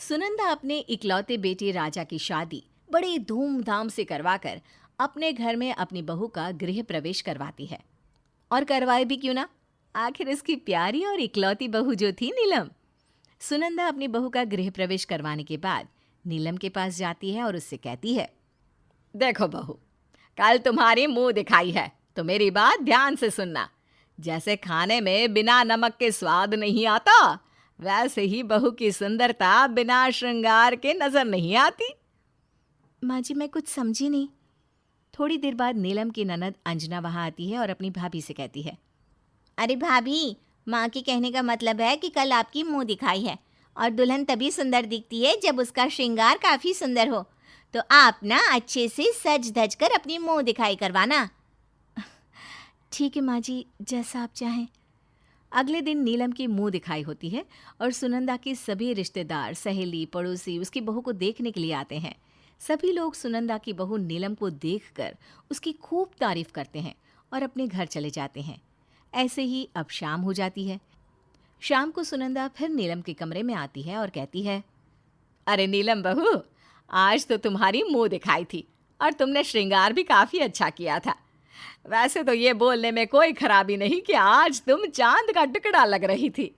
सुनंदा अपने इकलौते बेटे राजा की शादी बड़े धूमधाम से करवाकर अपने घर में अपनी बहू का गृह प्रवेश करवाती है। और करवाए भी क्यों ना, आखिर इसकी प्यारी और इकलौती बहू जो थी नीलम। सुनंदा अपनी बहू का गृह प्रवेश करवाने के बाद नीलम के पास जाती है और उससे कहती है, देखो बहू, कल तुम्हारी मुंह दिखाई है तो मेरी बात ध्यान से सुनना। जैसे खाने में बिना नमक के स्वाद नहीं आता, वैसे ही बहू की सुंदरता बिना श्रृंगार के नजर नहीं आती। माँ जी, मैं कुछ समझी नहीं। थोड़ी देर बाद नीलम की ननद अंजना वहां आती है और अपनी भाभी से कहती है, अरे भाभी, माँ के कहने का मतलब है कि कल आपकी मुंह दिखाई है और दुल्हन तभी सुंदर दिखती है जब उसका श्रृंगार काफ़ी सुंदर हो। तो आप ना अच्छे से सज धज कर अपनी मुंह दिखाई करवाना। ठीक है माँ जी, जैसा आप चाहें। अगले दिन नीलम की मुंह दिखाई होती है और सुनंदा के सभी रिश्तेदार, सहेली, पड़ोसी उसकी बहू को देखने के लिए आते हैं। सभी लोग सुनंदा की बहू नीलम को देखकर उसकी खूब तारीफ करते हैं और अपने घर चले जाते हैं। ऐसे ही अब शाम हो जाती है। शाम को सुनंदा फिर नीलम के कमरे में आती है और कहती है, अरे नीलम बहू, आज तो तुम्हारी मुंह दिखाई थी और तुमने श्रृंगार भी काफी अच्छा किया था। वैसे तो ये बोलने में कोई खराबी नहीं कि आज तुम चांद का टुकड़ा लग रही थी,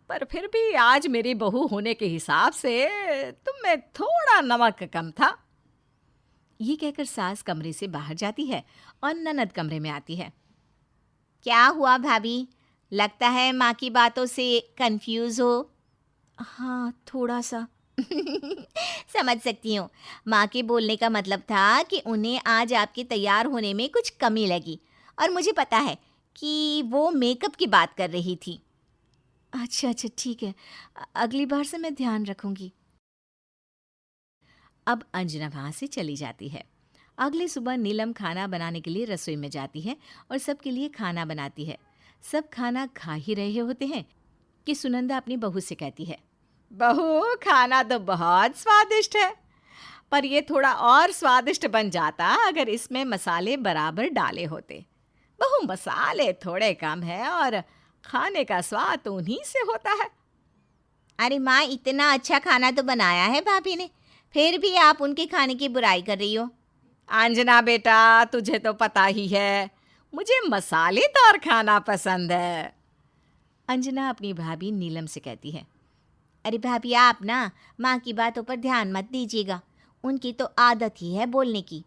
पर फिर भी आज मेरी बहू होने के हिसाब से तुम में थोड़ा नमक कम था। ये कहकर सास कमरे से बाहर जाती है और ननद कमरे में आती है। क्या हुआ भाभी? लगता है माँ की बातों से कंफ्यूज हो। हाँ, थोड़ा सा। समझ सकती हूँ। माँ के बोलने का मतलब था कि उन्हें आज आपके तैयार होने में कुछ कमी लगी, और मुझे पता है कि वो मेकअप की बात कर रही थी। अच्छा, ठीक है, अगली बार से मैं ध्यान रखूंगी। अब अंजना वहां से चली जाती है। अगली सुबह नीलम खाना बनाने के लिए रसोई में जाती है और सबके लिए खाना बनाती है। सब खाना खा ही रहे होते हैं कि सुनंदा अपनी बहू से कहती है, बहू, खाना तो बहुत स्वादिष्ट है, पर ये थोड़ा और स्वादिष्ट बन जाता अगर इसमें मसाले बराबर डाले होते। बहू, मसाले थोड़े कम है और खाने का स्वाद तो उन्हीं से होता है। अरे माँ, इतना अच्छा खाना तो बनाया है भाभी ने, फिर भी आप उनके खाने की बुराई कर रही हो। अंजना बेटा, तुझे तो पता ही है, मुझे मसालेदार खाना पसंद है। अंजना अपनी भाभी नीलम से कहती है, अरे भाभी, आप ना माँ की बातों पर ध्यान मत दीजिएगा, उनकी तो आदत ही है बोलने की।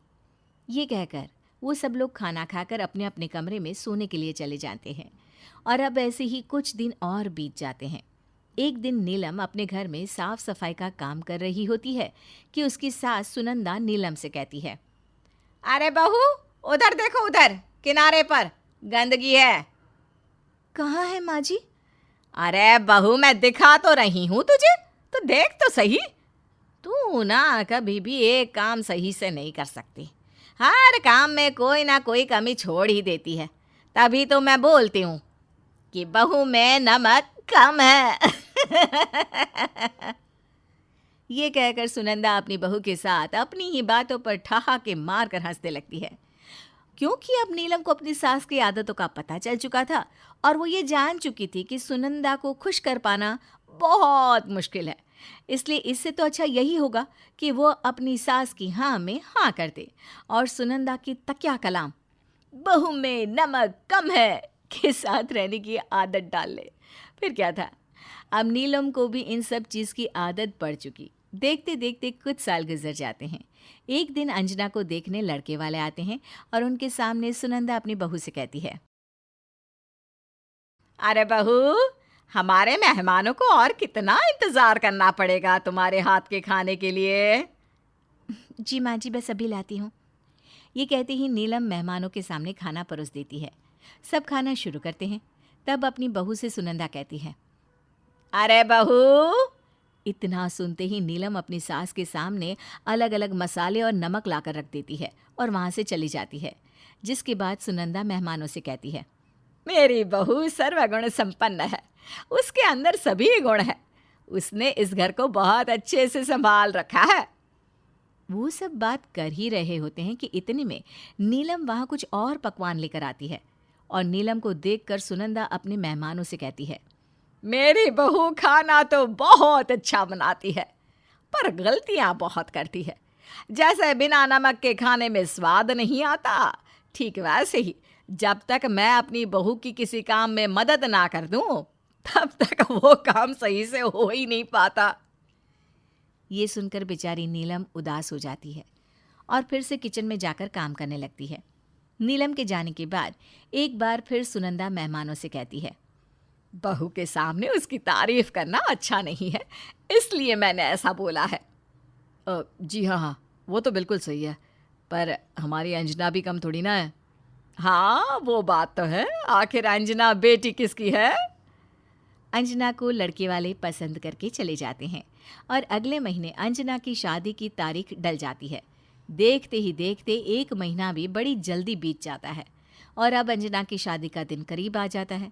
ये कहकर वो सब लोग खाना खाकर अपने अपने कमरे में सोने के लिए चले जाते हैं। और अब ऐसे ही कुछ दिन और बीत जाते हैं। एक दिन नीलम अपने घर में साफ सफाई का काम कर रही होती है कि उसकी सास सुनंदा नीलम से कहती है, अरे बहू, उधर देखो, उधर किनारे पर गंदगी है। कहाँ है माँ जी? अरे बहू, मैं दिखा तो रही हूँ तुझे, तो देख तो सही। तू ना कभी भी एक काम सही से नहीं कर सकती, हर काम में कोई ना कोई कमी छोड़ ही देती है। तभी तो मैं बोलती हूँ कि बहू में नमक कम है। ये कहकर सुनंदा अपनी बहू के साथ अपनी ही बातों पर ठहाके मार कर हंसने लगती है, क्योंकि अब नीलम को अपनी सास की आदतों का पता चल चुका था और वो ये जान चुकी थी कि सुनंदा को खुश कर पाना बहुत मुश्किल है। इसलिए इससे तो अच्छा यही होगा कि वो अपनी सास की हाँ में हाँ कर दे और सुनंदा की तकिया कलाम बहू में नमक कम है के साथ रहने की आदत डाल ले। फिर क्या था, अब नीलम को भी इन सब चीज़ की आदत पड़ चुकी। देखते देखते कुछ साल गुजर जाते हैं। एक दिन अंजना को देखने लड़के वाले आते हैं और उनके सामने सुनंदा अपनी बहू से कहती है, अरे बहू, हमारे मेहमानों को और कितना इंतजार करना पड़ेगा तुम्हारे हाथ के खाने के लिए। जी माँ जी, बस अभी लाती हूँ। ये कहते ही नीलम मेहमानों के सामने खाना परोस देती है। सब खाना शुरू करते हैं। तब अपनी बहू से सुनंदा कहती है, अरे बहू। इतना सुनते ही नीलम अपनी सास के सामने अलग अलग मसाले और नमक लाकर रख देती है और वहां से चली जाती है। जिसके बाद सुनंदा मेहमानों से कहती है, मेरी बहू सर्वगुण संपन्न है, उसके अंदर सभी गुण है, उसने इस घर को बहुत अच्छे से संभाल रखा है। वो सब बात कर ही रहे होते हैं कि इतने में नीलम वहां कुछ और पकवान लेकर आती है और नीलम को देखकर सुनंदा अपने मेहमानों से कहती है, मेरी बहू खाना तो बहुत अच्छा बनाती है, पर गलतियां बहुत करती है। जैसे बिना नमक के खाने में स्वाद नहीं आता, ठीक वैसे ही जब तक मैं अपनी बहू की किसी काम में मदद ना कर दूं, तब तक वो काम सही से हो ही नहीं पाता। ये सुनकर बेचारी नीलम उदास हो जाती है और फिर से किचन में जाकर काम करने लगती है। नीलम के जाने के बाद एक बार फिर सुनंदा मेहमानों से कहती है, बहू के सामने उसकी तारीफ करना अच्छा नहीं है, इसलिए मैंने ऐसा बोला है। जी हाँ, वो तो बिल्कुल सही है, पर हमारी अंजना भी कम थोड़ी ना है। हाँ, वो बात तो है, आखिर अंजना बेटी किसकी है? अंजना को लड़के वाले पसंद करके चले जाते हैं और अगले महीने अंजना की शादी की तारीख डल जाती है। देखते ही देखते 1 महीना भी बड़ी जल्दी बीत जाता है और अब अंजना की शादी का दिन करीब आ जाता है।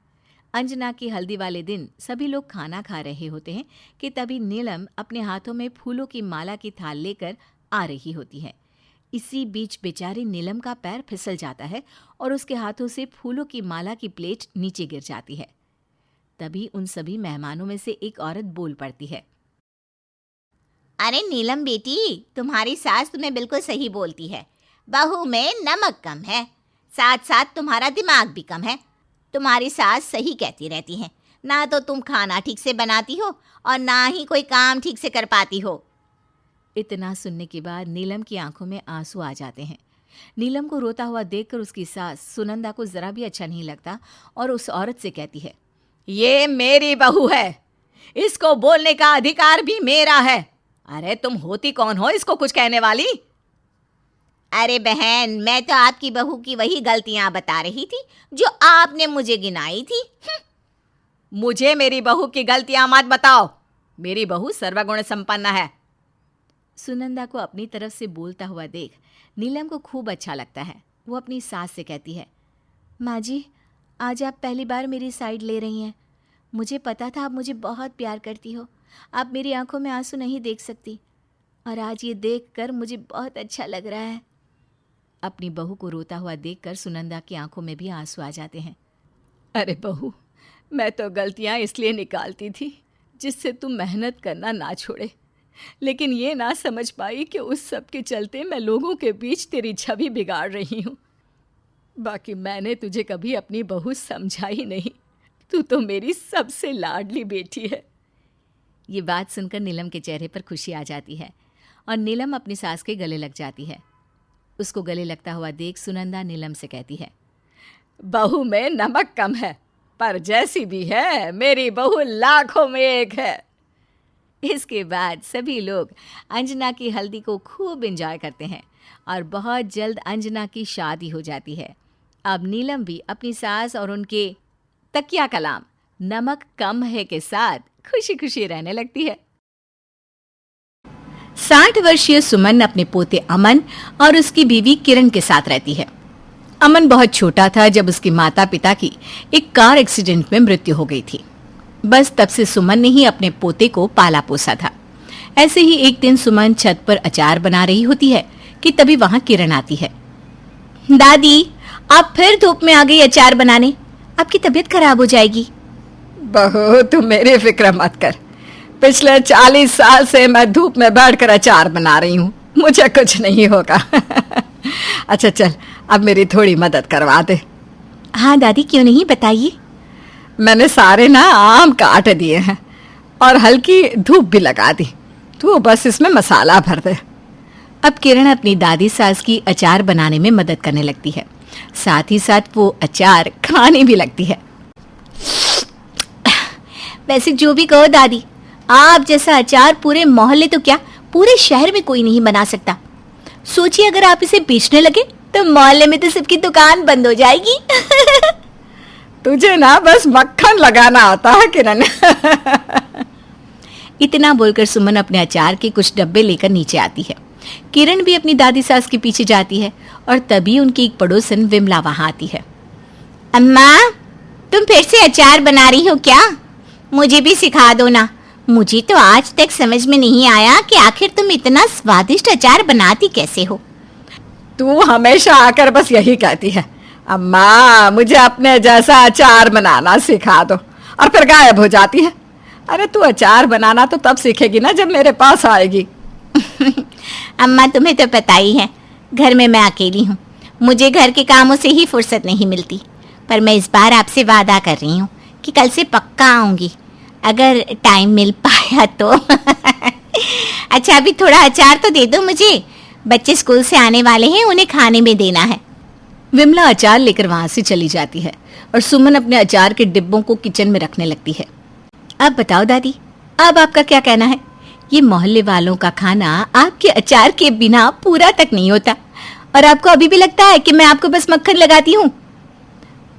अंजना की हल्दी वाले दिन सभी लोग खाना खा रहे होते हैं कि तभी नीलम अपने हाथों में फूलों की माला की थाल लेकर आ रही होती है। इसी बीच बेचारी नीलम का पैर फिसल जाता है और उसके हाथों से फूलों की माला की प्लेट नीचे गिर जाती है। तभी उन सभी मेहमानों में से एक औरत बोल पड़ती है, अरे नीलम बेटी, तुम्हारी सास तुम्हें बिल्कुल सही बोलती है। बहू में नमक कम है, साथ साथ तुम्हारा दिमाग भी कम है। तुम्हारी सास सही कहती रहती हैं, ना तो तुम खाना ठीक से बनाती हो और ना ही कोई काम ठीक से कर पाती हो। इतना सुनने के बाद नीलम की आंखों में आंसू आ जाते हैं। नीलम को रोता हुआ देखकर उसकी सास सुनंदा को जरा भी अच्छा नहीं लगता और उस औरत से कहती है, ये मेरी बहू है, इसको बोलने का अधिकार भी मेरा है। अरे तुम होती कौन हो इसको कुछ कहने वाली? अरे बहन, मैं तो आपकी बहू की वही गलतियां बता रही थी जो आपने मुझे गिनाई थी। मुझे मेरी बहू की गलतियां मत बताओ, मेरी बहू सर्वगुण संपन्न है। सुनंदा को अपनी तरफ से बोलता हुआ देख नीलम को खूब अच्छा लगता है। वो अपनी सास से कहती है, माँ जी, आज आप पहली बार मेरी साइड ले रही हैं। मुझे पता था आप मुझे बहुत प्यार करती हो, आप मेरी आंखों में आंसू नहीं देख सकती, और आज ये देखकर मुझे बहुत अच्छा लग रहा है। अपनी बहू को रोता हुआ देखकर सुनंदा की आंखों में भी आंसू आ जाते हैं। अरे बहू, मैं तो गलतियां इसलिए निकालती थी जिससे तुम मेहनत करना ना छोड़े, लेकिन ये ना समझ पाई कि उस सब के चलते मैं लोगों के बीच तेरी छवि बिगाड़ रही हूँ। बाकी मैंने तुझे कभी अपनी बहू समझा ही नहीं, तू तो मेरी सबसे लाडली बेटी है। ये बात सुनकर नीलम के चेहरे पर खुशी आ जाती है और नीलम अपनी सास के गले लग जाती है। उसको गले लगता हुआ देख सुनंदा नीलम से कहती है, बहू में नमक कम है, पर जैसी भी है मेरी बहू लाखों में एक है। इसके बाद सभी लोग अंजना की हल्दी को खूब एंजॉय करते हैं और बहुत जल्द अंजना की शादी हो जाती है। अब नीलम भी अपनी सास और उनके तकिया कलाम नमक कम है के साथ खुशी खुशी रहने लगती है। 60 वर्षीय सुमन अपने पोते अमन और उसकी बीवी किरण के साथ रहती है। अमन बहुत छोटा था जब उसके माता पिता की एक कार एक्सीडेंट में मृत्यु हो गई थी। बस तब से सुमन ने ही अपने पोते को पाला पोसा था। ऐसे ही एक दिन सुमन छत पर अचार बना रही होती है कि तभी वहां किरण आती है। दादी, आप फिर धूप में आ गई अचार बनाने, आपकी तबीयत खराब हो जाएगी। बहू, तुम मेरी फिक्र मत कर, पिछले 40 साल से मैं धूप में बैठकर अचार बना रही हूँ, मुझे कुछ नहीं होगा। अच्छा चल, अब मेरी थोड़ी मदद करवा दे। हाँ दादी, क्यों नहीं, बताइए। मैंने सारे ना आम काट दिए हैं और हल्की धूप भी लगा दी, तू बस इसमें मसाला भर दे। अब किरण अपनी दादी सास की अचार बनाने में मदद करने लगती है, साथ ही साथ वो अचार खाने भी लगती है। वैसे जो भी कहो दादी, आप जैसा अचार पूरे मोहल्ले तो क्या पूरे शहर में कोई नहीं बना सकता। सोचिए अगर आप इसे बेचने लगे तो मोहल्ले में तो सबकी दुकान बंद हो जाएगी। तुझे ना बस मक्खन लगाना आता है किरण। इतना बोलकर सुमन अपने अचार के कुछ डब्बे लेकर नीचे आती है। किरण भी अपनी दादी सास के पीछे जाती है और तभी उनकी एक पड़ोसन विमला वहां आती है। अम्मा, तुम फिर से अचार बना रही हो क्या? मुझे भी सिखा दो ना। मुझे तो आज तक समझ में नहीं आया कि आखिर तुम इतना स्वादिष्ट अचार बनाती कैसे हो। तू हमेशा आकर बस यही कहती है, अम्मा मुझे अपने जैसा अचार बनाना सिखा दो, और फिर गायब हो जाती है। अरे तू अचार बनाना तो तब सीखेगी ना जब मेरे पास आएगी। अम्मा तुम्हें तो पता ही है, घर में मैं अकेली हूँ, मुझे घर के कामों से ही फुर्सत नहीं मिलती। पर मैं इस बार आपसे वादा कर रही हूँ कि कल से पक्का आऊँगी, अगर टाइम मिल पाया तो। अच्छा अभी थोड़ा अचार तो दे दो मुझे, बच्चे स्कूल से आने वाले हैं, उन्हें खाने में देना है। विमला अचार लेकर वहां से चली जाती है और सुमन अपने अचार के डिब्बों को किचन में रखने लगती है। अब बताओ दादी, अब आपका क्या कहना है? ये मोहल्ले वालों का खाना आपके अचार के बिना पूरा तक नहीं होता, और आपको अभी भी लगता है कि मैं आपको बस मक्खन लगाती हूँ?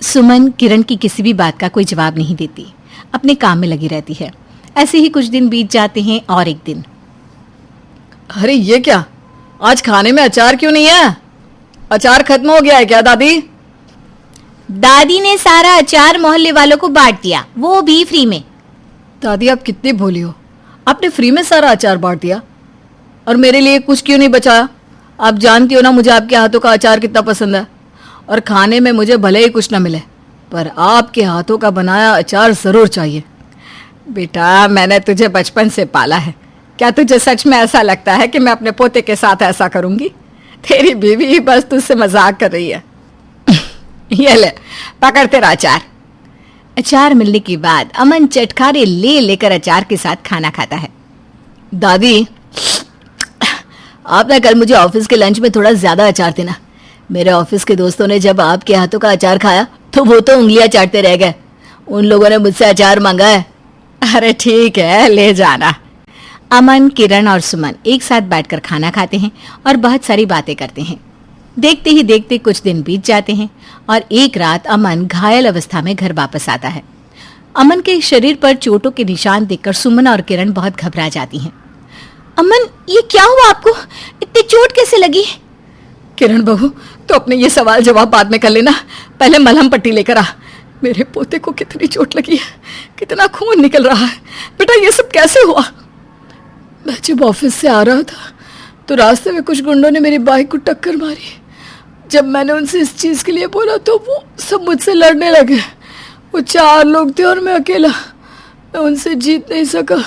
सुमन किरण की किसी भी बात का कोई जवाब नहीं देती, अपने काम में लगी रहती है। ऐसे ही कुछ दिन बीत जाते हैं और एक दिन, अरे ये क्या, आज खाने में अचार क्यों नहीं है? अचार खत्म हो गया है क्या दादी? दादी ने सारा अचार मोहल्ले वालों को बांट दिया, वो भी फ्री में। दादी आप कितनी भोली हो, आपने फ्री में सारा अचार बांट दिया और मेरे लिए कुछ क्यों नहीं बचाया? आप जानती हो ना मुझे आपके हाथों का अचार कितना पसंद है, और खाने में मुझे भले ही कुछ ना मिले पर आपके हाथों का बनाया अचार जरूर चाहिए। बेटा मैंने तुझे बचपन से पाला है, क्या तुझे सच में ऐसा लगता है कि मैं अपने पोते के साथ ऐसा करूंगी? तेरी बीवी ही बस तुझसे मजाक कर रही है। ये ले पकड़ तेरा अचार। अचार मिलने के बाद अमन चटखारे ले लेकर अचार के साथ खाना खाता है। दादी आपने कल मुझे ऑफिस के लंच में थोड़ा ज्यादा अचार देना। मेरे ऑफिस के दोस्तों ने जब आपके हाथों का अचार खाया तो वो तो उंगलियां चाटते रह गए। उन लोगों ने मुझसे अचार मांगा है। अरे ठीक है ले जाना। अमन, किरण और सुमन एक साथ बैठकर खाना खाते हैं और बहुत सारी बातें करते हैं। देखते ही देखते कुछ दिन बीत जाते हैं और एक रात अमन घायल अवस्था में घर वापस आता है। अमन के शरीर पर चोटों के निशान देखकर सुमन और किरण बहुत घबरा जाती हैं। अमन ये क्या हुआ आपको, इतनी चोट कैसे लगी? किरण बहू तो अपने ये सवाल जवाब बाद में कर लेना, पहले मलहम पट्टी लेकर आ। मेरे पोते को कितनी चोट लगी है, कितना खून निकल रहा है। बेटा ये सब कैसे हुआ? मैं जब ऑफिस से आ रहा था तो रास्ते में कुछ गुंडों ने मेरी बाइक को टक्कर मारी। जब मैंने उनसे इस चीज़ के लिए बोला तो वो सब मुझसे लड़ने लगे। वो 4 लोग थे और मैं अकेला, मैं उनसे जीत नहीं सका।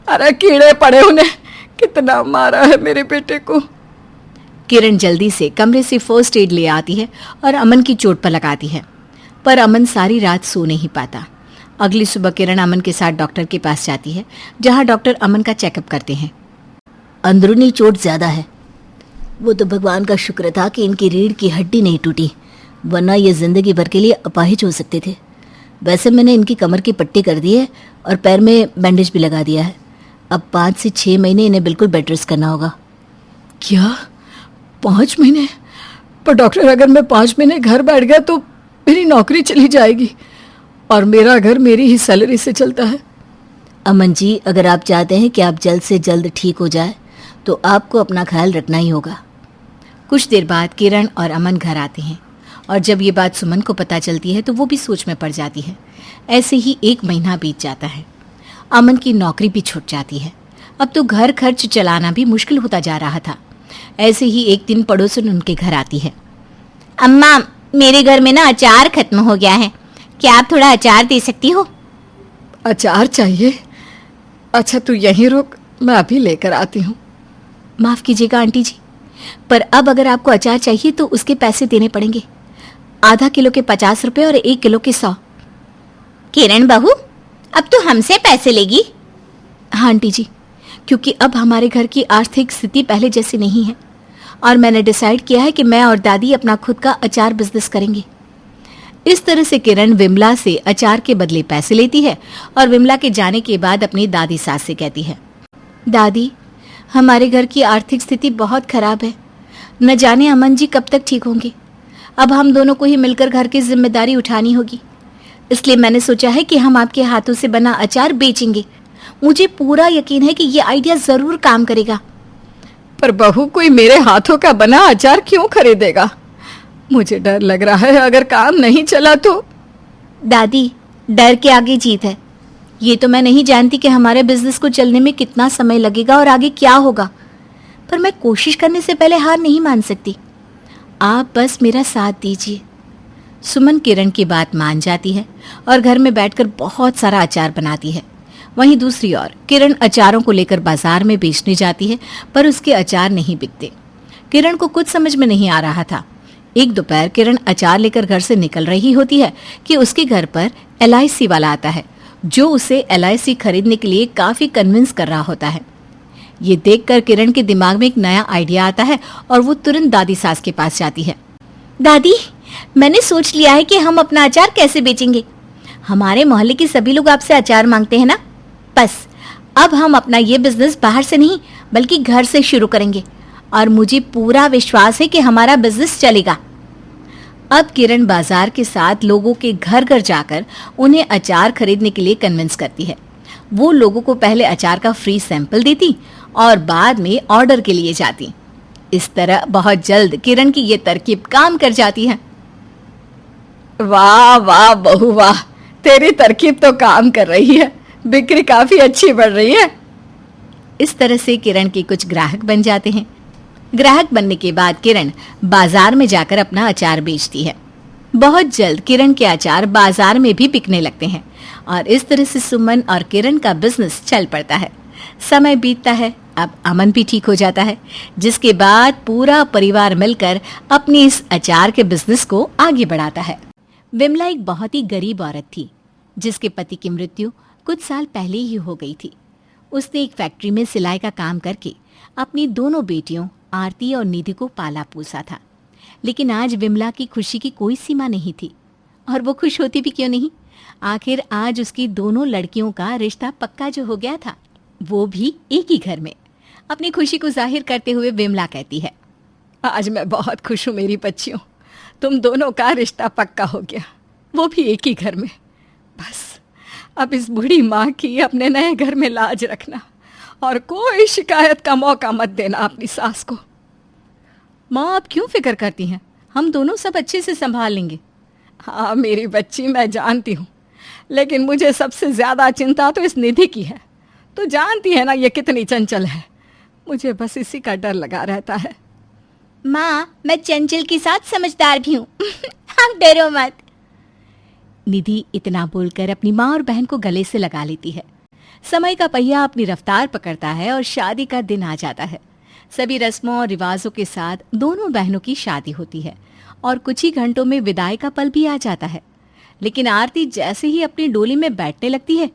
अरे कीड़े पड़े, उन्हें कितना मारा है मेरे बेटे को। किरण जल्दी से कमरे से फर्स्ट एड ले आती है और अमन की चोट पर लगाती है, पर अमन सारी रात सो नहीं पाता। अगली सुबह किरण अमन के साथ डॉक्टर के पास जाती है, जहां डॉक्टर अमन का चेकअप करते हैं। अंदरूनी चोट ज़्यादा है। वो तो भगवान का शुक्र था कि इनकी रीढ़ की हड्डी नहीं टूटी, वरना ये ज़िंदगी भर के लिए अपाहिज हो सकते थे। वैसे मैंने इनकी कमर की पट्टी कर दी है और पैर में बैंडेज भी लगा दिया है। अब 5 से 6 महीने इन्हें बिल्कुल बेड रेस्ट करना होगा। क्या 5 महीने? पर डॉक्टर अगर मैं 5 महीने घर बैठ गया तो मेरी नौकरी चली जाएगी और मेरा घर मेरी ही सैलरी से चलता है। अमन जी अगर आप चाहते हैं कि आप जल्द से जल्द ठीक हो जाए तो आपको अपना ख्याल रखना ही होगा। कुछ देर बाद किरण और अमन घर आते हैं और जब ये बात सुमन को पता चलती है तो वो भी सोच में पड़ जाती है। ऐसे ही 1 महीना बीत जाता है। अमन की नौकरी भी छूट जाती है। अब तो घर खर्च चलाना भी मुश्किल होता जा रहा था। ऐसे ही एक दिन पड़ोसन उनके घर आती है। अम्मा मेरे घर में ना अचार खत्म हो गया है, क्या आप थोड़ा अचार दे सकती हो? अचार चाहिए? अच्छा तू यहीं रुक, मैं अभी लेकर आती हूँ। माफ़ कीजिएगा आंटी जी, पर अब अगर आपको अचार चाहिए तो उसके पैसे देने पड़ेंगे। आधा किलो के 50 रुपये और 1 किलो के 100। किरण बहू अब तो हमसे पैसे लेगी? हाँ आंटी जी, क्योंकि अब हमारे घर की आर्थिक स्थिति पहले जैसी नहीं है और मैंने डिसाइड किया है कि मैं और दादी अपना खुद का अचार बिजनेस करेंगे। इस तरह से किरण विमला से अचार के बदले पैसे लेती है और विमला के जाने के बाद अपनी दादी सास से कहती है, दादी हमारे घर की आर्थिक स्थिति बहुत खराब है, न जाने अमन जी कब तक ठीक होंगे। अब हम दोनों को ही मिलकर घर की जिम्मेदारी उठानी होगी, इसलिए मैंने सोचा है कि हम आपके हाथों से बना अचार बेचेंगे। मुझे पूरा यकीन है कि ये आइडिया जरूर काम करेगा। पर बहू कोई मेरे हाथों का बना अचार क्यों खरीदेगा? मुझे डर लग रहा है अगर काम नहीं चला तो। दादी डर के आगे जीत है। ये तो मैं नहीं जानती कि हमारे बिजनेस को चलने में कितना समय लगेगा और आगे क्या होगा, पर मैं कोशिश करने से पहले हार नहीं मान सकती। आप बस मेरा साथ दीजिए। सुमन किरण की बात मान जाती है और घर में बैठकर बहुत सारा अचार बनाती है। वहीं दूसरी ओर किरण अचारों को लेकर बाजार में बेचने जाती है, पर उसके अचार नहीं बिकते। किरण को कुछ समझ में नहीं आ रहा था। एक दोपहर किरण अचार लेकर घर से निकल रही होती है कि उसके घर पर LIC वाला आता है, जो उसे LIC खरीदने के लिए काफी कन्विंस कर रहा होता है। ये देखकर किरण के दिमाग में एक नया आइडिया आता है और वो तुरंत दादी सास के पास जाती है। दादी, मैंने सोच लिया है कि हम अपना अचार कैसे बेचेंगे। हमारे मोहल्ले के सभी लोग आपसे अचार मांगते हैं ना। बस अब हम अपना ये बिजनेस बाहर से नहीं बल्कि घर से शुरू करेंगे और मुझे पूरा विश्वास है कि हमारा बिजनेस चलेगा। अब किरण बाजार के साथ लोगों के घर घर जाकर उन्हें अचार खरीदने के लिए कन्विंस करती है। वो लोगों को पहले अचार का फ्री सैंपल देती और बाद में ऑर्डर के लिए जाती। इस तरह बहुत जल्द किरण की ये तरकीब काम कर जाती है। वाह वाह बहू वाह, तेरी तरकीब तो काम कर रही है, बिक्री काफी अच्छी बढ़ रही है। इस तरह से किरण के कुछ ग्राहक बन जाते हैं। ग्राहक बनने के बाद किरण बाजार में जाकर अपना अचार बेचती है। बहुत जल्द किरण के अचार बाजार में भी बिकने लगते हैं और इस तरह से सुमन और किरण का बिजनेस चल पड़ता है। समय बीतता है, अब अमन भी ठीक हो जाता है, जिसके बाद पूरा परिवार मिलकर अपनी इस अचार के बिजनेस को आगे बढ़ाता है। विमला एक बहुत ही गरीब औरत थी, जिसके पति की मृत्यु कुछ साल पहले ही हो गई थी। उसने एक फैक्ट्री में सिलाई का काम करके अपनी दोनों बेटियों आरती और निधि को पाला पोसा था। लेकिन आज विमला की खुशी की कोई सीमा नहीं थी, और वो खुश होती भी क्यों नहीं। आखिर आज उसकी दोनों लड़कियों का रिश्ता पक्का जो हो गया था, वो भी एक ही घर में। अपनी खुशी को जाहिर करते हुए विमला कहती है, आज मैं बहुत खुश हूँ मेरी बच्चियों, तुम दोनों का रिश्ता पक्का हो गया, वो भी एक ही घर में। बस अब इस बूढ़ी माँ की अपने नए घर में लाज रखना और कोई शिकायत का मौका मत देना अपनी सास को। माँ आप क्यों फिक्र करती हैं, हम दोनों सब अच्छे से संभाल लेंगे। हाँ मेरी बच्ची, मैं जानती हूँ, लेकिन मुझे सबसे ज्यादा चिंता तो इस निधि की है। तो जानती है ना ये कितनी चंचल है, मुझे बस इसी का डर लगा रहता है। माँ, मैं चंचल के साथ समझदार भी हूँ आप डरो मत। निधि इतना बोलकर अपनी माँ और बहन को गले से लगा लेती है। समय का पहिया अपनी रफ्तार पकड़ता है और शादी का दिन आ जाता है। सभी रस्मों और रिवाजों के साथ दोनों बहनों की शादी होती है और कुछ ही घंटों में विदाई का पल भी आ जाता है। लेकिन आरती जैसे ही अपनी डोली में बैठने लगती है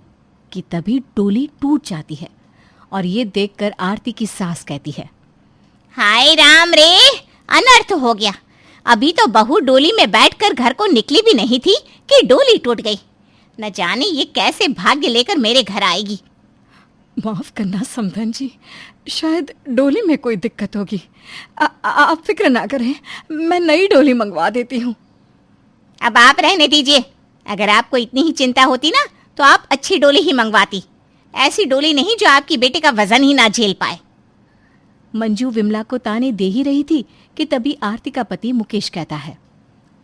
कि तभी डोली टूट जाती है और ये देखकर आरती की सास कहती है, हाय राम रे, अनर्थ हो गया। अभी तो बहू डोली में बैठकर घर को निकली भी नहीं थी कि डोली टूट गई। न जाने ये कैसे भाग्य लेकर मेरे घर आएगी। माफ करना समधन जी, शायद डोली में कोई दिक्कत होगी। आप फिक्र ना करें, मैं नई डोली मंगवा देती हूँ। अब आप रहने दीजिए। अगर आपको इतनी ही चिंता होती ना तो आप अच्छी डोली ही मंगवाती। ऐसी डोली नहीं जो आपकी बेटे का वजन ही ना झेल पाए। मंजू विमला को ताने दे ही रही थी कि तभी आरती का पति मुकेश कहता है,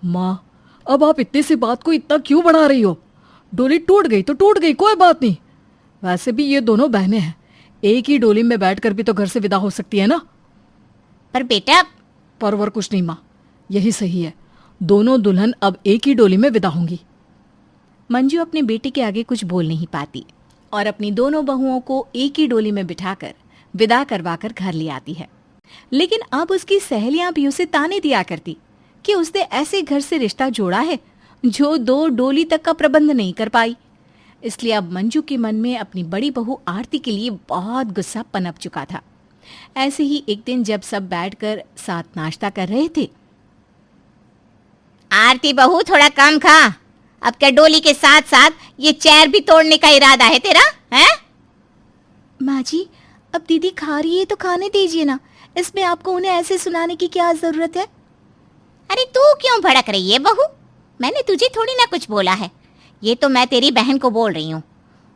माँ अब आप इतनी सी बात को इतना क्यों बढ़ा रही हो। डोली टूट गई तो टूट गई, कोई बात नहीं। वैसे भी ये दोनों बहनें हैं, एक ही डोली में बैठकर भी तो घर से विदा हो सकती है ना। पर बेटा, परवर कुछ नहीं माँ, यही सही है। दोनों दुल्हन अब एक ही डोली में विदा होंगी। मंजू अपने बेटे के आगे कुछ बोल नहीं पाती और अपनी दोनों बहुओं को एक ही डोली में बिठाकर विदा करवाकर घर ले आती है। लेकिन अब उसकी सहेलियां भी उसे ताने दिया करती कि उसने ऐसे घर से रिश्ता जोड़ा है जो 2 डोली तक का प्रबंध नहीं कर पाई। इसलिए अब मंजू के मन में अपनी बड़ी बहू आरती के लिए बहुत गुस्सा पनप चुका था। ऐसे ही एक दिन जब सब बैठकर साथ नाश्ता कर रहे थे, आरती बहू थोड़ा कम खा। अब क्या डोली के साथ साथ ये चेयर भी तोड़ने का इरादा है तेरा, हैं? माँ जी, अब दीदी खा रही है तो खाने दीजिए ना, इसमें आपको उन्हें ऐसे सुनाने की क्या जरूरत है। अरे तू क्यों भड़क रही है बहू? मैंने तुझे थोड़ी ना कुछ बोला है, ये तो मैं तेरी बहन को बोल रही हूँ।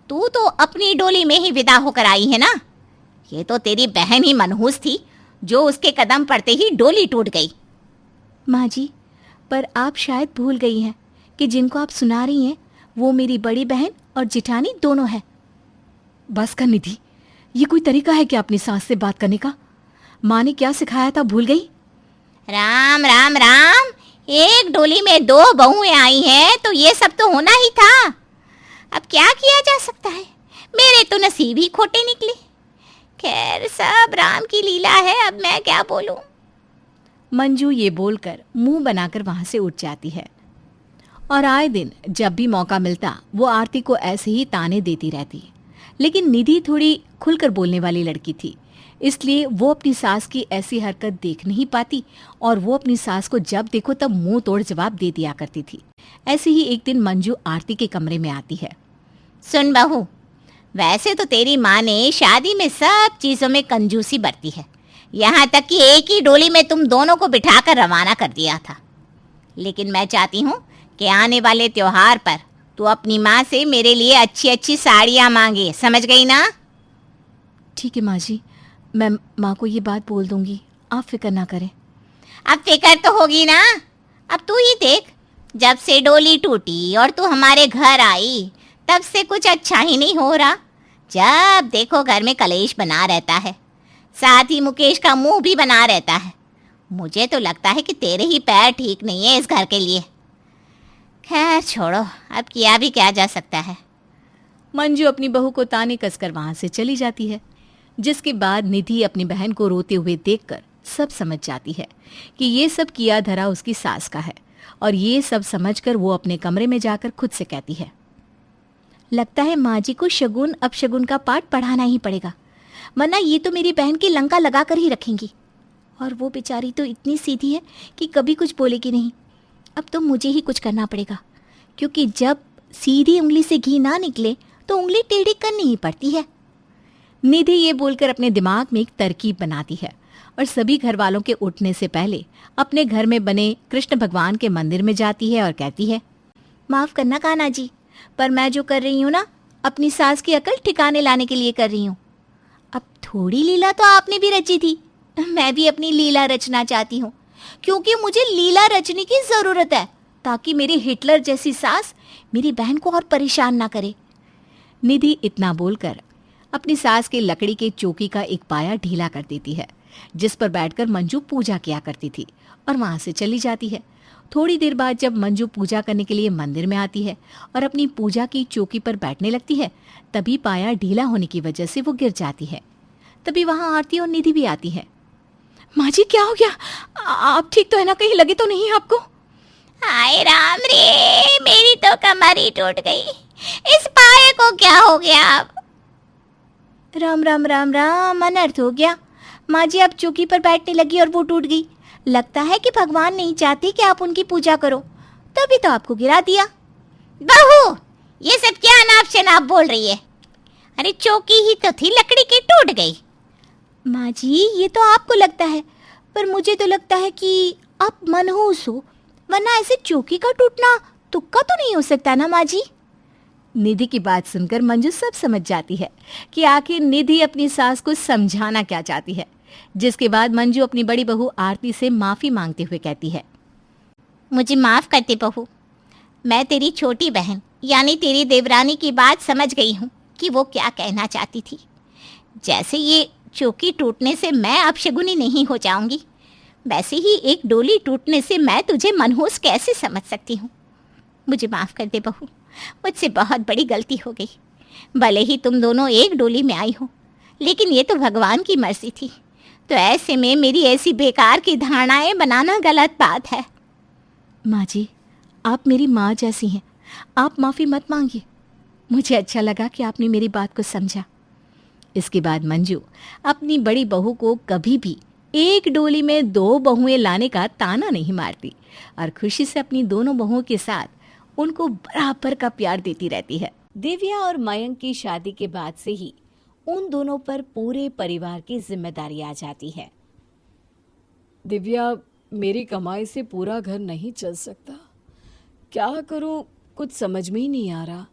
तू तो अपनी डोली में ही विदा होकर आई है ना। ये तो तेरी बहन ही मनहूस थी जो उसके कदम पड़ते ही डोली टूट गई। माँ जी, पर आप शायद भूल गई हैं कि जिनको आप सुना रही हैं वो मेरी बड़ी बहन और जिठानी दोनों है। बस कर निधि, ये कोई तरीका है क्या अपनी सास से बात करने का? माँ ने क्या सिखाया था भूल गई? राम राम राम, एक डोली में 2 बहुएं आई हैं तो ये सब तो होना ही था। अब क्या किया जा सकता है? मेरे तो नसीब ही खोटे निकले। खैर, सब राम की लीला है, अब मैं क्या बोलूं। मंजू ये बोलकर मुंह बनाकर वहां से उठ जाती है और आए दिन जब भी मौका मिलता वो आरती को ऐसे ही ताने देती रहती। लेकिन निधि थोड़ी खुलकर बोलने वाली लड़की थी, इसलिए वो अपनी सास की ऐसी हरकत देख नहीं पाती और वो अपनी सास को जब देखो तब मुंह तोड़ जवाब दे दिया करती थी। ऐसे ही एक दिन मंजू आरती के कमरे में आती है। सुन बहू, वैसे तो तेरी माँ ने शादी में सब चीजों में कंजूसी बरती है, यहाँ तक कि एक ही डोली में तुम दोनों को बिठाकर रवाना कर दिया था। लेकिन मैं चाहती हूँ कि आने वाले त्योहार पर तू अपनी माँ से मेरे लिए अच्छी अच्छी साड़ियाँ मांगे, समझ गई ना? ठीक है माँ जी, मैं माँ को ये बात बोल दूंगी, आप फिक्र ना करें। अब फिक्र तो होगी ना। अब तू ही देख, जब से डोली टूटी और तू हमारे घर आई तब से कुछ अच्छा ही नहीं हो रहा। जब देखो घर में कलेश बना रहता है, साथ ही मुकेश का मुंह भी बना रहता है। मुझे तो लगता है कि तेरे ही पैर ठीक नहीं है इस घर के लिए। खैर छोड़ो, अब किया भी क्या जा सकता है। मंजू अपनी बहू को ताने कसकर वहां से चली जाती है, जिसके बाद निधि अपनी बहन को रोते हुए देखकर सब समझ जाती है कि ये सब किया धरा उसकी सास का है। और ये सब समझकर वो अपने कमरे में जाकर खुद से कहती है, लगता है माँ जी को शगुन अपशगुन का पाठ पढ़ाना ही पड़ेगा, वरना ये तो मेरी बहन की लंका लगा कर ही रखेंगी। और वो बेचारी तो इतनी सीधी है कि कभी कुछ बोलेगी नहीं। अब तो मुझे ही कुछ करना पड़ेगा, क्योंकि जब सीधी उंगली से घी ना निकले तो उंगली टेढ़ी करनी ही पड़ती है। निधि ये बोलकर अपने दिमाग में एक तरकीब बनाती है और सभी घर वालों के उठने से पहले अपने घर में बने कृष्ण भगवान के मंदिर में जाती है और कहती है, माफ़ करना कान्हा जी, पर मैं जो कर रही हूँ ना, अपनी सास की अकल ठिकाने लाने के लिए कर रही हूँ। अब थोड़ी लीला तो आपने भी रची थी, मैं भी अपनी लीला रचना चाहती हूँ, क्योंकि मुझे लीला रचने की ज़रूरत है, ताकि मेरी हिटलर जैसी सास मेरी बहन को और परेशान ना करे। निधि इतना बोलकर अपनी सास के लकड़ी के चौकी का एक पाया ढीला कर देती है, जिस पर बैठकर मंजू पूजा किया करती थी, और वहां से चली जाती है। थोड़ी देर बाद जब मंजू पूजा करने के लिए मंदिर में आती है और अपनी पूजा की चौकी पर बैठने लगती है, तभी पाया ढीला होने की वजह से वो गिर जाती है। तभी वहां आरती और निधि भी आती है। माँ जी क्या हो गया? आप ठीक तो है ना? कहीं लगे तो नहीं आपको? हाय राम रे, मेरी तो कमर ही टूट गई। इस पाए को क्या हो गया अब? राम राम राम राम, अनर्थ हो गया। माँ जी आप चौकी पर बैठने लगी और वो टूट गई। लगता है कि भगवान नहीं चाहते कि आप उनकी पूजा करो, तभी तो आपको गिरा दिया। बहू, ये सब क्या नाप शनाप बोल रही है? अरे चौकी ही तो थी, लकड़ी की टूट गई। माँ जी ये तो आपको लगता है, पर मुझे तो लगता है कि आप मनहूस हो, वरना ऐसे चौकी का टूटना तुक्का तो नहीं हो सकता ना माँ जी। निधि की बात सुनकर मंजू सब समझ जाती है कि आखिर निधि अपनी सास को समझाना क्या चाहती है, जिसके बाद मंजू अपनी बड़ी बहू आरती से माफी मांगते हुए कहती है, मुझे माफ कर दे बहू, मैं तेरी छोटी बहन यानी तेरी देवरानी की बात समझ गई हूँ कि वो क्या कहना चाहती थी। जैसे ये चौकी टूटने से मैं अपशगुनी नहीं हो जाऊंगी, वैसे ही एक डोली टूटने से मैं तुझे मनहूस कैसे समझ सकती हूँ। मुझे माफ़ कर दे बहू, मुझसे बहुत बड़ी गलती हो गई। भले ही तुम दोनों एक डोली में आई हो, लेकिन ये तो भगवान की मर्जी थी, तो ऐसे में मेरी ऐसी बेकार की धारणाएं बनाना गलत बात है। माँ जी आप मेरी माँ जैसी हैं, आप माफ़ी मत मांगिए। मुझे अच्छा लगा कि आपने मेरी बात को समझा। इसके बाद मंजू अपनी बड़ी बहू को कभी भी एक डोली में दो बहुएं लाने का ताना नहीं मारती और खुशी से अपनी दोनों बहुओं के साथ उनको बराबर का प्यार देती रहती है। दिव्या और मयंक की शादी के बाद से ही उन दोनों पर पूरे परिवार की जिम्मेदारी आ जाती है। दिव्या, मेरी कमाई से पूरा घर नहीं चल सकता, क्या करूं कुछ समझ में ही नहीं आ रहा।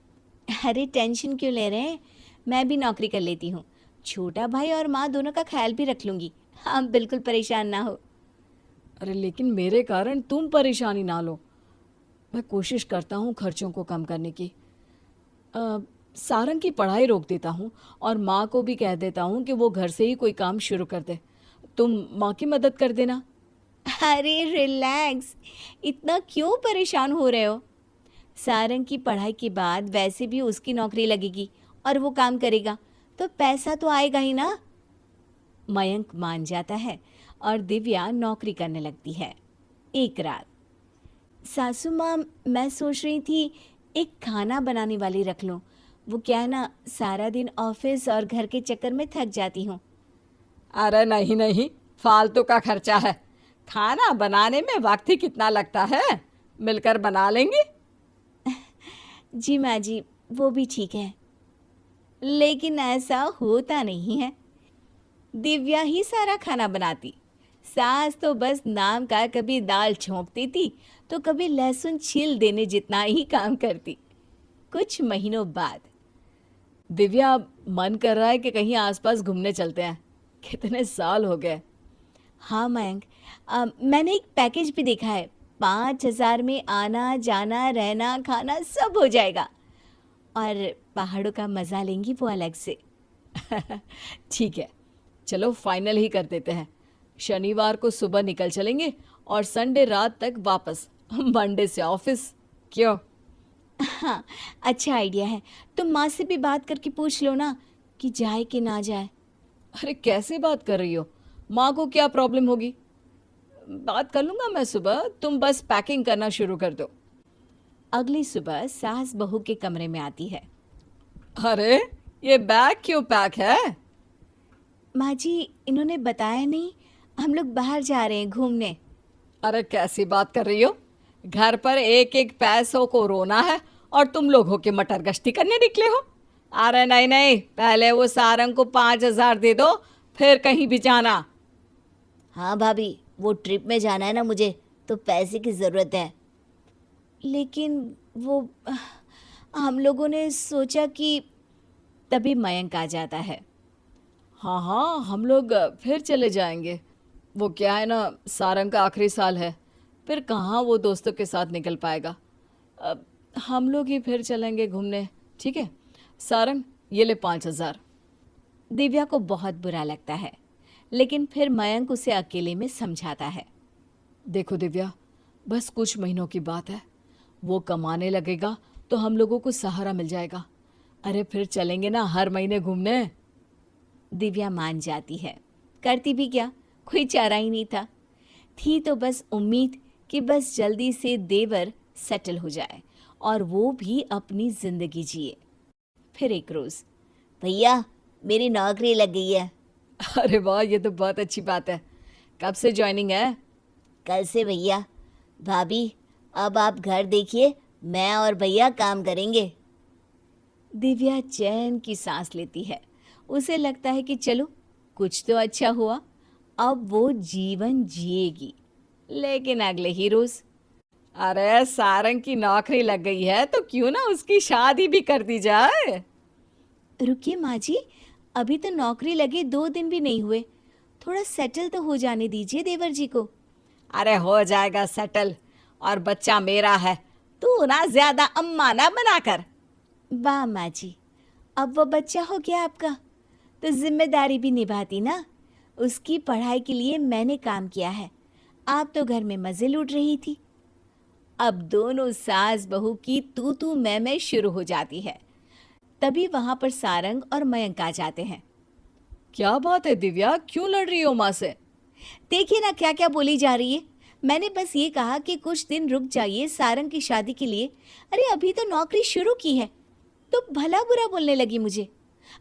अरे टेंशन क्यों ले रहे हैं, मैं भी नौकरी कर लेती हूँ, छोटा भाई और माँ दोनों का ख्याल भी रख लूँगी, आप बिल्कुल परेशान ना हो। अरे लेकिन मेरे कारण तुम परेशानी ना लो, मैं कोशिश करता हूँ खर्चों को कम करने की। सारंग की पढ़ाई रोक देता हूँ और माँ को भी कह देता हूँ कि वो घर से ही कोई काम शुरू कर दे, तुम माँ की मदद कर देना। अरे रिलैक्स, इतना क्यों परेशान हो रहे हो? सारंग की पढ़ाई के बाद वैसे भी उसकी नौकरी लगेगी और वो काम करेगा तो पैसा तो आएगा ही ना। मयंक मान जाता है और दिव्या नौकरी करने लगती है। एक रात, सासू माँ, मैं सोच रही थी एक खाना बनाने वाली रख लूँ। वो क्या है ना, सारा दिन ऑफिस और घर के चक्कर में थक जाती हूँ। अरे नहीं नहीं, फालतू का खर्चा है। खाना बनाने में वक्त ही कितना लगता है, मिलकर बना लेंगे। जी माँ जी, वो भी ठीक है, लेकिन ऐसा होता नहीं है। दिव्या ही सारा खाना बनाती, सास तो बस नाम का कभी दाल छोंकती थी तो कभी लहसुन छील देने जितना ही काम करती। कुछ महीनों बाद, दिव्या, मन कर रहा है कि कहीं आसपास घूमने चलते हैं। कितने साल हो गए। हाँ मयंक, मैंने एक पैकेज भी देखा है। 5,000 में आना जाना रहना खाना सब हो जाएगा, और पहाड़ों का मज़ा लेंगी वो अलग से। ठीक है, चलो फाइनल ही कर देते हैं। शनिवार को सुबह निकल चलेंगे और संडे रात तक वापस, मंडे से ऑफिस। क्यों? हाँ, अच्छा आइडिया है। तुम माँ से भी बात करके पूछ लो ना कि जाए कि ना जाए। अरे कैसे बात कर रही हो? माँ को क्या प्रॉब्लम होगी? बात कर लूँगा मैं सुबह, तुम बस पैकिंग करना शुरू कर दो। अगली सुबह सास बहू के कमरे में आती है। अरे ये बैग क्यों पैक है? माँ जी, इन्होंने बताया नहीं, हम लोग बाहर जा रहे हैं घूमने। अरे कैसी बात कर रही हो? घर पर एक एक पैसों को रोना है और तुम लोग हो के मटर गश्ती करने निकले हो। अरे नहीं नहीं, पहले वो सारंग को 5,000 दे दो, फिर कहीं भी जाना। हाँ भाभी, वो ट्रिप में जाना है ना मुझे, तो पैसे की ज़रूरत है। लेकिन वो हम लोगों ने सोचा कि। तभी मयंक आ जाता है। हाँ हाँ, हम लोग फिर चले जाएंगे। वो क्या है ना, सारंग का आखिरी साल है, फिर कहाँ वो दोस्तों के साथ निकल पाएगा। अब हम लोग ही फिर चलेंगे घूमने। ठीक है सारंग, ये ले 5,000। दिव्या को बहुत बुरा लगता है, लेकिन फिर मयंक उसे अकेले में समझाता है। देखो दिव्या, बस कुछ महीनों की बात है, वो कमाने लगेगा तो हम लोगों को सहारा मिल जाएगा। अरे फिर चलेंगे ना हर महीने घूमने। दिव्या मान जाती है, करती भी क्या, कोई चारा ही नहीं था। थी तो बस उम्मीद कि बस जल्दी से देवर सेटल हो जाए और वो भी अपनी जिंदगी जिए। फिर एक रोज, भैया, मेरी नौकरी लग गई है। अरे वाह, ये तो बहुत अच्छी बात है। कब से ज्वाइनिंग है? कल से भैया। भाभी, अब आप घर देखिए, मैं और भैया काम करेंगे। दिव्या चैन की सांस लेती है। उसे लगता है कि चलो कुछ तो अच्छा हुआ, अब वो जीवन जिएगी। लेकिन अगले ही रोज, अरे सारंग की नौकरी लग गई है तो क्यों ना उसकी शादी भी कर दी जाए। रुकिए माँ जी, अभी तो नौकरी लगे 2 दिन भी नहीं हुए, थोड़ा सेटल तो हो जाने दीजिए देवर जी को। अरे हो जाएगा सेटल, और बच्चा मेरा है, तू ना ज्यादा अम्मा ना बना कर। वाह माँ जी, अब वो बच्चा हो गया आपका तो जिम्मेदारी भी निभाती ना। उसकी पढ़ाई के लिए मैंने काम किया है, आप तो घर में मज़े लूट रही थी। अब दोनों सास बहू की तू मैं शुरू हो जाती है। तभी वहां पर सारंग और मयंक आ जाते हैं। क्या बात है दिव्या, क्यों लड़ रही हो माँ से? देखिए ना क्या क्या बोली जा रही है। मैंने बस ये कहा कि कुछ दिन रुक जाइए सारंग की शादी के लिए। अरे अभी तो नौकरी शुरू की है, तो भला बुरा बोलने लगी मुझे।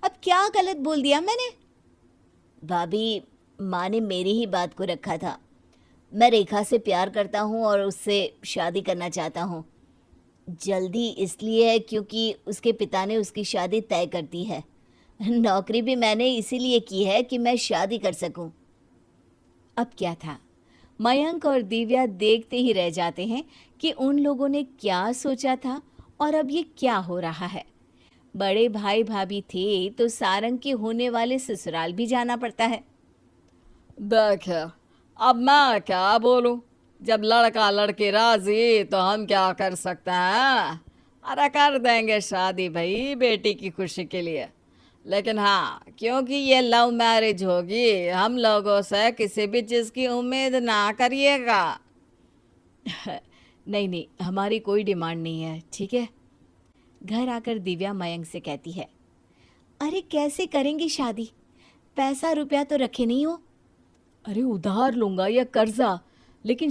अब क्या गलत बोल दिया मैंने? भाभी, माँ ने मेरी ही बात को रखा था। मैं रेखा से प्यार करता हूँ और उससे शादी करना चाहता हूँ। जल्दी इसलिए है क्योंकि उसके पिता ने उसकी शादी तय कर दी है। नौकरी भी मैंने इसीलिए की है कि मैं शादी कर सकूं। अब क्या था, मयंक और दिव्या देखते ही रह जाते हैं कि उन लोगों ने क्या सोचा था और अब ये क्या हो रहा है। बड़े भाई भाभी थे तो सारंग के होने वाले ससुराल भी जाना पड़ता है। देख, अब मैं क्या बोलूं, जब लड़का लड़की राजी तो हम क्या कर सकते हैं। अरे कर देंगे शादी भाई, बेटी की खुशी के लिए। लेकिन हाँ, क्योंकि ये लव मैरिज होगी, हम लोगों से किसी भी चीज़ की उम्मीद ना करिएगा। नहीं नहीं, हमारी कोई डिमांड नहीं है, ठीक है। घर आकर दिव्या मयंक से कहती है। अरे कैसे करेंगी शादी? पैसा रुपया तो रखे नहीं हो। अरे उधार लूंगा या कर्जा, लेकिन